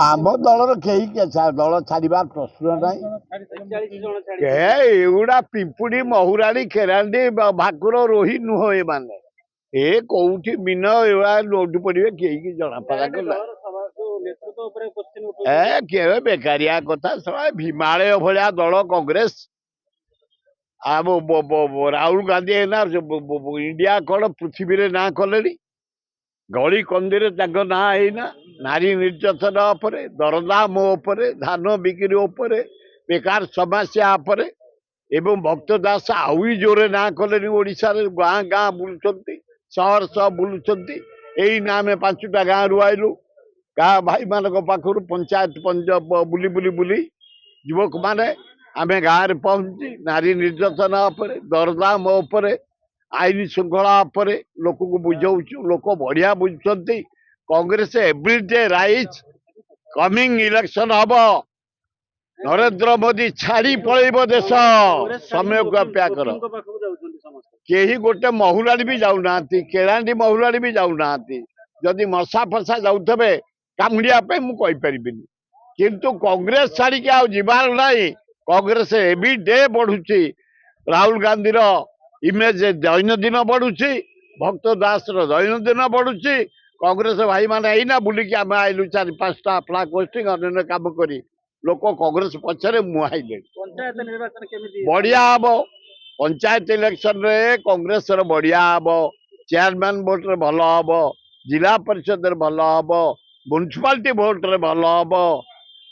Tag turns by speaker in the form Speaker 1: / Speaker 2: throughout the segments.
Speaker 1: ଆମ ଦଳର କେହି ଦଳ ଛାଡ଼ିବାର ପ୍ରଶ୍ନ ନାହିଁ। ଏଗୁଡ଼ା ପିମ୍ପୁଡ଼ି ମହୁରାଣୀ କେରାଣ୍ଡି ଭାକୁର ରୋହି ନୁହଁ ଏମାନେ। ଏ କୋଉଠି ମିନ ଏଗୁଡ଼ା ଲୋଟ ପଡ଼ିବେ କେହି ଜଣାପଡ଼ା କଲା। କେବେ ବେକାରିଆ କଥା ହିମାଳୟ ଭଳିଆ ଦଳ କଂଗ୍ରେସ। ଆମ ରାହୁଲ ଗାନ୍ଧୀ ଏଇନା ଇଣ୍ଡିଆ କଣ ପୃଥିବୀରେ ନାଁ କଲେଣି। ଗଳି କନ୍ଦିରେ ତାଙ୍କ ନାଁ ହେଇନା। ନାରୀ ନିର୍ଯାତନା ଉପରେ, ଦରଦାମ ଉପରେ, ଧାନ ବିକ୍ରି ଉପରେ, ବେକାର ସମସ୍ୟା ଉପରେ ଏବଂ ଭକ୍ତ ଦାସ ଆହୁରି ଜୋରେ ନାଁ କଲେଣି। ଓଡ଼ିଶାରେ ଗାଁ ଗାଁ ବୁଲୁଛନ୍ତି, ସହର ସହ ବୁଲୁଛନ୍ତି। ଏଇ ନା ଆମେ 5ଟା ଗାଁରୁ ଆଇଲୁ। ଗାଁ ଭାଇମାନଙ୍କ ପାଖରୁ ପଞ୍ଚାୟତ ବୁଲି ବୁଲି ବୁଲି ଯୁବକ ମାନେ ଆମେ ଗାଁରେ ପହଞ୍ଚି ନାରୀ ନିର୍ଯାତନା ଉପରେ, ଦରଦାମ ଉପରେ, ଆଇନ ଶୃଙ୍ଖଳା ଉପରେ ଲୋକକୁ ବୁଝାଉଛୁ। ଲୋକ ବଢିଆ ବୁଝୁଛନ୍ତି। କଂଗ୍ରେସ ଏଭ୍ରିଡେ ରାଇଜ କମିଂ ଇଲେକ୍ସନ ହବ। ନରେନ୍ଦ୍ର ମୋଦି ଛାଡି ପଳେଇବ ଦେଶ। ସମୟକୁ ଅପେକ୍ଷା କର। କେହି ଗୋଟେ ମହୁଲାଡି ବି ଯାଉନାହାନ୍ତି, କେରାଣ୍ଡି ମହୁଲାଡି ବି ଯାଉନାହାନ୍ତି। ଯଦି ମଶା ଫସା ଯାଉଥିବେ କାମୁଡିବା ପାଇଁ ମୁଁ କହିପାରିବିନି, କିନ୍ତୁ କଂଗ୍ରେସ ଛାଡିକି ଆଉ ଯିବାର ନାହିଁ। କଂଗ୍ରେସ ଏଭ୍ରିଡେ ବଢୁଛି। ରାହୁଲ ଗାନ୍ଧୀର ଇମେଜ ଦୈନନ୍ଦିନ ବଢୁଛି, ଭକ୍ତ ଦାସର ଦୈନନ୍ଦିନ ବଢୁଛି। କଂଗ୍ରେସ ଭାଇମାନେ ଏଇନା ବୁଲିକି ଆମେ ଆଇଲୁ 4-5ଟା ଫ୍ଲାଗ ହୋଷ୍ଟିଂ ଅନ୍ୟାନ୍ୟ କାମ କରି ଲୋକ କଂଗ୍ରେସ ପଛରେ ମୁହାଇଲେଣି। ବଢିଆ ହବ। ପଞ୍ଚାୟତ ଇଲେକ୍ସନରେ କଂଗ୍ରେସର ବଢିଆ ହବ। ଚେୟାରମ୍ୟାନ ଭୋଟରେ ଭଲ ହବ, ଜିଲ୍ଲା ପରିଷଦରେ ଭଲ ହବ, ମ୍ୟୁନିସିପାଲିଟି ଭୋଟରେ ଭଲ ହବ,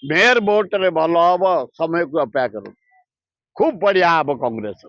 Speaker 1: मेयर भोट रे भल हम समय को अपेक्षा करूँ। खूब बढ़िया हम कांग्रेस।